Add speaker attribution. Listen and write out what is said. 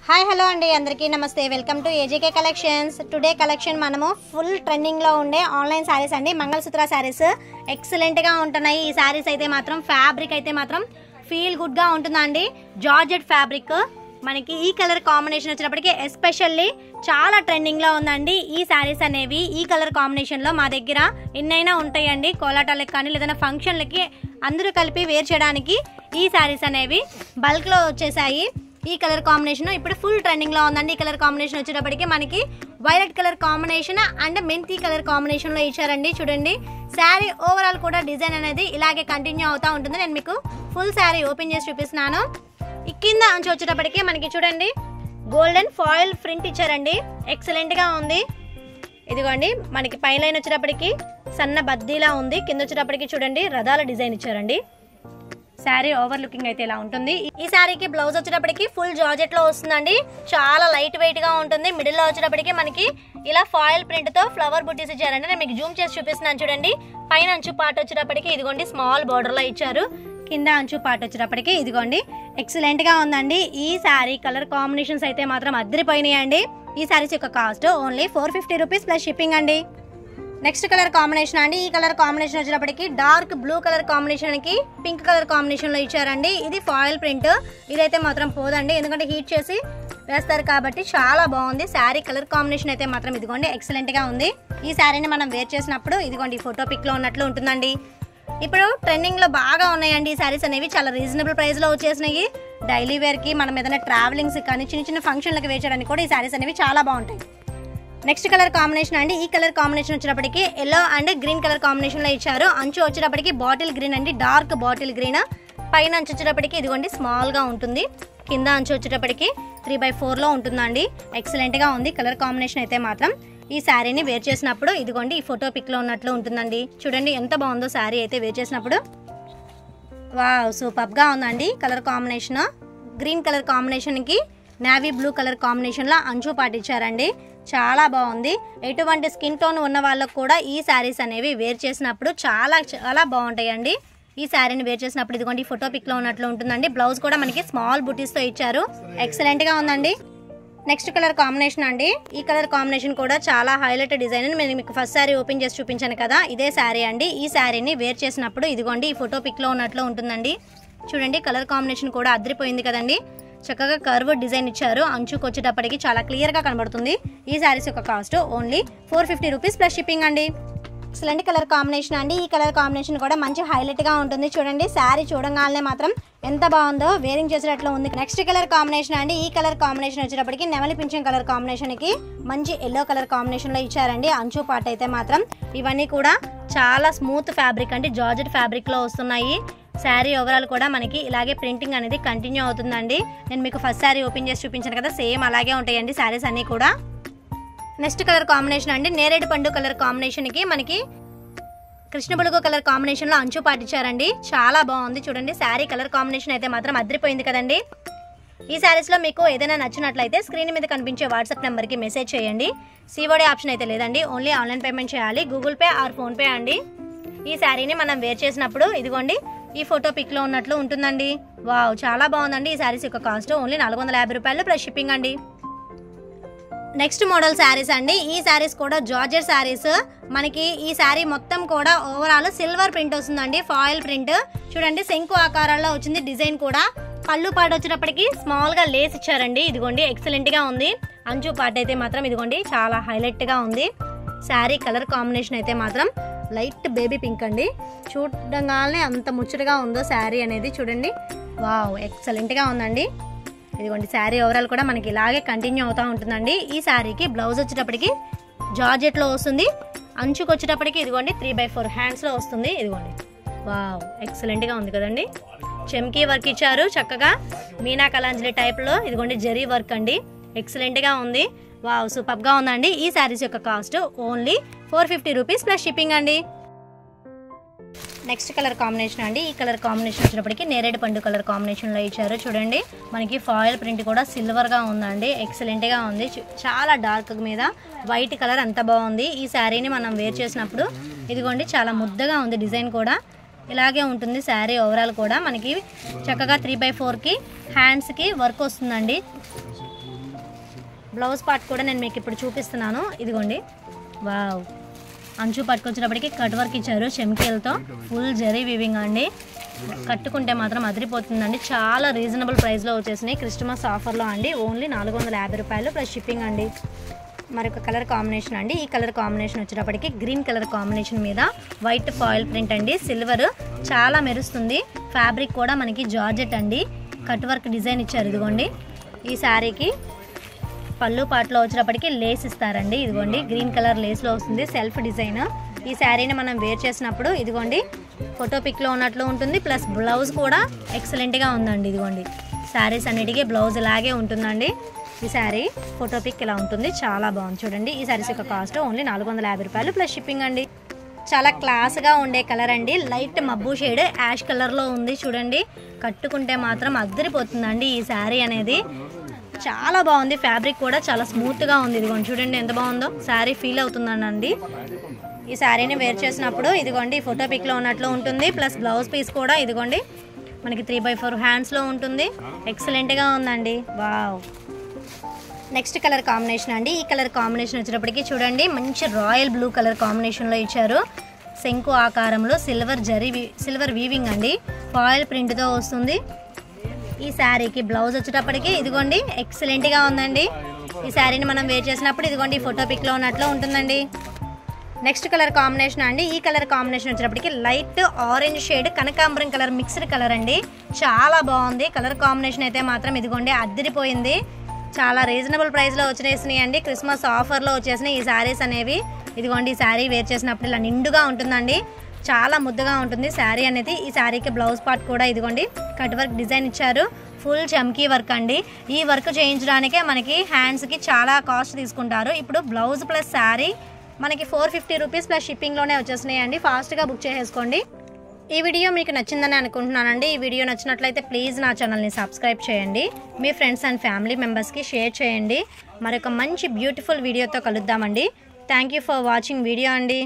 Speaker 1: Hi hello అండి అందరికీ నమస్తే welcome to AJK collections. Today collection మనము ఫుల్ ట్రెండింగ్లో ఉండే ఆన్లైన్ శారీస్ అండి. మంగళసూత్ర శారీస్ ఎక్సలెంట్గా ఉంటున్నాయి. ఈ శారీస్ అయితే మాత్రం ఫ్యాబ్రిక్ అయితే మాత్రం ఫీల్ గుడ్గా ఉంటుందండి. జార్జెట్ ఫ్యాబ్రిక్ మనకి ఈ కలర్ కాంబినేషన్ వచ్చినప్పటికీ ఎస్పెషల్లీ చాలా ట్రెండింగ్లో ఉందండి. ఈ శారీస్ అనేవి ఈ కలర్ కాంబినేషన్లో మా దగ్గర ఎన్నైనా ఉంటాయండి. కోలాటాలకు కానీ లేదన్నా ఫంక్షన్లకి అందరూ కలిపి వేర్ చేయడానికి ఈ శారీస్ అనేవి బల్క్లో వచ్చేసాయి. ఈ కలర్ కాంబినేషన్ ఇప్పుడు ఫుల్ ట్రెండింగ్లో ఉందండి. ఈ కలర్ కాంబినేషన్ వచ్చేటప్పటికి మనకి వైలెట్ కలర్ కాంబినేషన్ అండ్ మెంతి కలర్ కాంబినేషన్లో ఇచ్చారండి. చూడండి శారీ ఓవరాల్ కూడా డిజైన్ అనేది ఇలాగే కంటిన్యూ అవుతూ ఉంటుంది. నేను మీకు ఫుల్ శారీ ఓపెన్ చేసి చూపిస్తున్నాను. ఈ కింద అంచు వచ్చేటప్పటికి మనకి చూడండి గోల్డెన్ ఫాయిల్ ప్రింట్ ఇచ్చారండి. ఎక్సలెంట్గా ఉంది. ఇదిగోండి మనకి పై లైన్ వచ్చేటప్పటికి సన్న బద్దీలా ఉంది. కింద వచ్చేటప్పటికి చూడండి రథాల డిజైన్ ఇచ్చారండి. శారీ ఓవర్ లుకింగ్ అయితే ఇలా ఉంటుంది. ఈ శారీకి బ్లౌజ్ వచ్చేటప్పటికి ఫుల్ జార్జెట్ లో వస్తుందండి. చాలా లైట్ వెయిట్ గా ఉంటుంది. మిడిల్ లో వచ్చేటప్పటికి మనకి ఇలా ఫాయిల్ ప్రింట్ తో ఫ్లవర్ బుట్టీస్ ఇచ్చారండి. నేను మీకు జూమ్ చేసి చూపిస్తున్నాను చూడండి. పైన అంచు పార్ట్ వచ్చేటప్పటికి ఇదిగోండి స్మాల్ బార్డర్ లో ఇచ్చారు. కింద అంచు పార్ట్ వచ్చేటప్పటికి ఇదిగోండి ఎక్సలెంట్ గా ఉందండి. ఈ శారీ కలర్ కాంబినేషన్స్ అయితే మాత్రం అద్దరిపోయినాయండి. ఈ శారీస్ యొక్క cost only 450 rupees plus shipping అండి. నెక్స్ట్ కలర్ కాంబినేషన్ అండి. ఈ కలర్ కాంబినేషన్ వచ్చేటప్పటికి డార్క్ బ్లూ కలర్ కాంబినేషన్ కి పింక్ కలర్ కాంబినేషన్ లో ఇచ్చారండి. ఇది ఫాయిల్ ప్రింట్. ఇదైతే మాత్రం పోదండి ఎందుకంటే హీట్ చేసి వేస్తారు కాబట్టి చాలా బాగుంది. శారీ కలర్ కాంబినేషన్ అయితే మాత్రం ఇదిగోండి ఎక్సలెంట్ గా ఉంది. ఈ శారీని మనం వేర్ చేసినప్పుడు ఇదిగోండి ఫోటో పిక్ లో ఉన్నట్లు ఉంటుందండి. ఇప్పుడు ట్రెండింగ్ లో బాగా ఉన్నాయండి ఈ శారీస్ అనేవి. చాలా రీజనబుల్ ప్రైస్ లో వచ్చేసినాయి. డైలీ వేర్ కి మనం ఏదైనా ట్రావెలింగ్స్ కానీ చిన్న చిన్న ఫంక్షన్లకు వేర్ చేయడానికి కూడా ఈ శారీస్ అనేవి చాలా బాగుంటాయి. నెక్స్ట్ కలర్ కాంబినేషన్ అండి. ఈ కలర్ కాంబినేషన్ వచ్చేటప్పటికి yellow and green colour combination లో ఇచ్చారు. అంచు వచ్చేటప్పటికి బాటిల్ గ్రీన్ అండి. Dark bottle green. పైన అంచు వచ్చేటప్పటికి ఇదిగోండి స్మాల్ గా ఉంటుంది. కింద అంచు వచ్చేటప్పటికి 3/4 లో ఉంటుందండి. ఎక్సలెంట్ గా ఉంది కలర్ కాంబినేషన్ అయితే మాత్రం. ఈ శారీని వేర్ చేసినప్పుడు ఇదిగోండి ఈ ఫోటో పిక్ లో ఉన్నట్లు ఉంటుందండి. చూడండి ఎంత బాగుందో శారీ అయితే వేర్ చేసినప్పుడు. వావ్ సూపర్ గా ఉందండి colour combination. Green colour combination కి నేవీ బ్లూ కలర్ కాంబినేషన్ లో అంచు పాటించారండి. చాలా బాగుంది. ఎటువంటి స్కిన్ టోన్ ఉన్న వాళ్ళకు కూడా ఈ శారీస్ అనేవి వేర్ చేసినప్పుడు చాలా చాలా బాగుంటాయండి. ఈ శారీని వేర్ చేసినప్పుడు ఇదిగోండి ఫోటో పిక్ లో ఉన్నట్లు ఉంటుందండి. బ్లౌజ్ కూడా మనకి స్మాల్ బుటీస్ తో ఇచ్చారు. ఎక్సలెంట్ గా ఉందండి. నెక్స్ట్ కలర్ కాంబినేషన్ అండి. ఈ కలర్ కాంబినేషన్ కూడా చాలా హైలైట్ డిజైన్. నేను మీకు ఫస్ట్ శారీ ఓపెన్ చేసి చూపించాను కదా ఇదే శారీ అండి. ఈ శారీని వేర్ చేసినప్పుడు ఇదిగోండి ఈ ఫోటో పిక్ లో ఉన్నట్లు ఉంటుందండి. చూడండి కలర్ కాంబినేషన్ కూడా అదిరిపోయింది కదండి. చక్కగా కర్వ్ డిజైన్ ఇచ్చారు. అంచుకు వచ్చేటప్పటికి చాలా క్లియర్ గా కనబడుతుంది. ఈ శారీస్ యొక్క cost only 450 rupees plus shipping అండి. ఎక్సలెంట్ కలర్ కాంబినేషన్ అండి. ఈ కలర్ కాంబినేషన్ కూడా మంచి హైలైట్ గా ఉంటుంది. చూడండి శారీ చూడగానే మాత్రం ఎంత బాగుందో వేరింగ్ చేసేటట్లు ఉంది. నెక్స్ట్ కలర్ కాంబినేషన్ అండి. ఈ కలర్ కాంబినేషన్ వచ్చేటప్పటికి నెమలి పింఛం కలర్ కాంబినేషన్ కి మంచి ఎల్లో కలర్ కాంబినేషన్ లో ఇచ్చారండి. అంచు పార్ట్ అయితే మాత్రం ఇవన్నీ కూడా చాలా స్మూత్ ఫ్యాబ్రిక్ అండి. జార్జెట్ ఫ్యాబ్రిక్ లో వస్తున్నాయి. శారీ ఓవరాల్ కూడా మనకి ఇలాగే ప్రింటింగ్ అనేది కంటిన్యూ అవుతుందండి. నేను మీకు ఫస్ట్ శారీ ఓపెన్ చేసి చూపించాను కదా సేమ్ అలాగే ఉంటాయండి శారీస్ అన్నీ కూడా. నెక్స్ట్ కలర్ కాంబినేషన్ అండి. నేరేడు పండు కలర్ కాంబినేషన్ కి మనకి కృష్ణ బులుగు కలర్ కాంబినేషన్ లో అంచు పాటించారండి. చాలా బాగుంది. చూడండి శారీ కలర్ కాంబినేషన్ అయితే మాత్రం అదిరిపోయింది కదండి. ఈ శారీస్ లో మీకు ఏదైనా నచ్చినట్లయితే స్క్రీన్ మీద కనిపించే వాట్సాప్ నెంబర్ కి మెసేజ్ చేయండి. సిఓడి ఆప్షన్ అయితే లేదండి. ఓన్లీ ఆన్లైన్ పేమెంట్ చేయాలి. Google Pay or PhonePe అండి. ఈ శారీని మనం వేర్ చేసినప్పుడు ఇదిగోండి ఈ ఫోటో పిక్ లో ఉన్నట్లు ఉంటుందండి. వావ్ చాలా బాగుందండి. ఈ శారీస్ యొక్క కాస్ట్ ఓన్లీ 450 రూపాయలు ప్లస్ షిప్పింగ్ అండి. నెక్స్ట్ మోడల్ శారీస్ అండి. ఈ శారీస్ కూడా జార్జెట్ శారీస్. మనకి ఈ శారీ మొత్తం కూడా ఓవరాల్ సిల్వర్ ప్రింట్ వస్తుందండి. Foil print. చూడండి శంకు ఆకారాల్లో వచ్చింది డిజైన్ కూడా. పళ్ళు పాటు వచ్చేటప్పటికి స్మాల్ గా లేస్ ఇచ్చారండి. ఇదిగోండి ఎక్సలెంట్ గా ఉంది. అంచు పార్ట్ అయితే మాత్రం ఇదిగోండి చాలా హైలైట్ గా ఉంది. శారీ కలర్ కాంబినేషన్ అయితే మాత్రం లైట్ బేబీ పింక్ అండి. చూడగానే అంత ముచ్చటగా ఉందో శారీ అనేది. చూడండి వావ్ ఎక్సలెంట్ గా ఉందండి. ఇదిగోండి శారీ ఓవరాల్ కూడా మనకి ఇలాగే కంటిన్యూ అవుతూ ఉంటుందండి. ఈ శారీకి బ్లౌజ్ వచ్చేటప్పటికి జార్జెట్ లో వస్తుంది. అంచుకు వచ్చేటప్పటికి ఇదిగోండి 3/4 హ్యాండ్స్ లో వస్తుంది. ఇదిగోండి వావ్ ఎక్సలెంట్ గా ఉంది కదండి. చెమ్కీ వర్క్ ఇచ్చారు చక్కగా మీనా కలాంజలి టైప్ లో. ఇదిగోండి జరీ వర్క్ అండి. ఎక్సలెంట్ గా ఉంది. వావ్ సూపర్ గా ఉందండి. ఈ శారీస్ యొక్క cost only 450 rupees plus shipping అండి. నెక్స్ట్ కలర్ కాంబినేషన్ అండి. ఈ కలర్ కాంబినేషన్ వచ్చినప్పటికీ నేరేడు పండు కలర్ కాంబినేషన్ లో ఇచ్చారు. చూడండి మనకి ఫాయిల్ ప్రింట్ కూడా సిల్వర్ గా ఉందండి. ఎక్సలెంట్ గా ఉంది. చాలా డార్క్ మీద వైట్ కలర్ అంత బాగుంది. ఈ శారీని మనం వేర్ చేసినప్పుడు ఇదిగోండి చాలా ముద్దగా ఉంది. డిజైన్ కూడా ఇలాగే ఉంటుంది. శారీ ఓవరాల్ కూడా మనకి చక్కగా 3/4 కి హ్యాండ్స్ కి వర్క్ వస్తుందండి. బ్లౌజ్ పార్ట్ కూడా నేను మీకు ఇప్పుడు చూపిస్తున్నాను. ఇదిగోండి, వావ్, అంచు పట్టుకొచ్చినప్పటికీ కట్ వర్క్ ఇచ్చారు చెమ్కీలతో. ఫుల్ జరీ వీవింగ్ అండి. కట్టుకుంటే మాత్రం అదిరిపోతుందండి. చాలా రీజనబుల్ ప్రైస్లో వచ్చేసినాయి. క్రిస్మస్ ఆఫర్లో అండి. ఓన్లీ 450 రూపాయలు ప్లస్ షిప్పింగ్ అండి. మరొక కలర్ కాంబినేషన్ అండి. ఈ కలర్ కాంబినేషన్ వచ్చేటప్పటికి గ్రీన్ కలర్ కాంబినేషన్ మీద వైట్ ఫాయిల్ ప్రింట్ అండి. సిల్వర్ చాలా మెరుస్తుంది. ఫ్యాబ్రిక్ కూడా మనకి జార్జెట్ అండి. కట్ వర్క్ డిజైన్ ఇచ్చారు. ఇదిగోండి, ఈ శారీకి పళ్ళు పాటలో వచ్చేటప్పటికి లేస్ ఇస్తారండి. ఇదిగోండి, గ్రీన్ కలర్ లేస్లో వస్తుంది, సెల్ఫ్ డిజైన్. ఈ శారీని మనం వేర్ చేసినప్పుడు ఇదిగోండి ఫోటో పిక్లో ఉన్నట్లు ఉంటుంది. ప్లస్ బ్లౌజ్ కూడా ఎక్సలెంట్గా ఉందండి. ఇదిగోండి, శారీస్ అన్నిటికీ బ్లౌజ్ ఇలాగే ఉంటుందండి. ఈ శారీ ఫోటో పిక్ ఇలా ఉంటుంది, చాలా బాగుంది. చూడండి, ఈ శారీస్ యొక్క కాస్ట్ ఓన్లీ 450 రూపాయలు ప్లస్ షిప్పింగ్ అండి. చాలా క్లాస్గా ఉండే కలర్ అండి. లైట్ మబ్బు షేడ్ యాష్ కలర్లో ఉంది. చూడండి, కట్టుకుంటే మాత్రం అద్దరిపోతుందండి ఈ శారీ అనేది. చాలా బాగుంది. ఫ్యాబ్రిక్ కూడా చాలా స్మూత్గా ఉంది. ఇదిగోండి, చూడండి ఎంత బాగుందో. శారీ ఫీల్ అవుతుందండి. ఈ శారీని వేర్ చేసినప్పుడు ఇదిగోండి ఫోటో పిక్లో ఉన్నట్లు ఉంటుంది. ప్లస్ బ్లౌజ్ పీస్ కూడా ఇదిగోండి మనకి 3/4 హ్యాండ్స్లో ఉంటుంది. ఎక్సలెంట్గా ఉందండి. వావ్. నెక్స్ట్ కలర్ కాంబినేషన్ అండి. ఈ కలర్ కాంబినేషన్ వచ్చేటప్పటికి చూడండి, మంచి రాయల్ బ్లూ కలర్ కాంబినేషన్లో ఇచ్చారు. శంకు ఆకారంలో సిల్వర్ వీవింగ్ అండి. ఫాయిల్ ప్రింట్తో వస్తుంది. ఈ శారీకి బ్లౌజ్ వచ్చేటప్పటికి ఇదిగోండి ఎక్సలెంట్గా ఉందండి. ఈ శారీని మనం వేర్ చేసినప్పుడు ఇదిగోండి ఫోటో పిక్లో ఉన్నట్లు ఉంటుందండి. నెక్స్ట్ కలర్ కాంబినేషన్ అండి. ఈ కలర్ కాంబినేషన్ వచ్చేటప్పటికి లైట్ ఆరెంజ్ షేడ్ కనకాంబరం కలర్ మిక్స్డ్ కలర్ అండి. చాలా బాగుంది కలర్ కాంబినేషన్ అయితే మాత్రం. ఇదిగోండి, అద్దరిపోయింది. చాలా రీజనబుల్ ప్రైస్లో వచ్చేసినాయి అండి. క్రిస్మస్ ఆఫర్లో వచ్చేసినాయి ఈ శారీస్ అనేవి. ఇదిగోండి, ఈ శారీ వేర్ చేసినప్పుడు ఇలా నిండుగా ఉంటుందండి. చాలా ముద్దుగా ఉంటుంది శారీ అనేది. ఈ శారీకి బ్లౌజ్ పార్ట్ కూడా ఇదిగోండి కట్ వర్క్ డిజైన్ ఇచ్చారు. ఫుల్ చమ్కీ వర్క్ అండి. ఈ వర్క్ చేయించడానికే మనకి హ్యాండ్స్కి చాలా కాస్ట్ తీసుకుంటారు. ఇప్పుడు బ్లౌజ్ ప్లస్ శారీ మనకి 450 రూపీస్ ప్లస్ షిప్పింగ్లోనే వచ్చేసినాయి అండి. ఫాస్ట్గా బుక్ చేసేసుకోండి. ఈ వీడియో మీకు నచ్చిందని అనుకుంటున్నానండి. ఈ వీడియో నచ్చినట్లయితే ప్లీజ్ నా ఛానల్ని సబ్స్క్రైబ్ చేయండి. మీ ఫ్రెండ్స్ అండ్ ఫ్యామిలీ మెంబర్స్కి షేర్ చేయండి. మరొక మంచి బ్యూటిఫుల్ వీడియోతో కలుద్దామండి. Thank you for watching video అండి.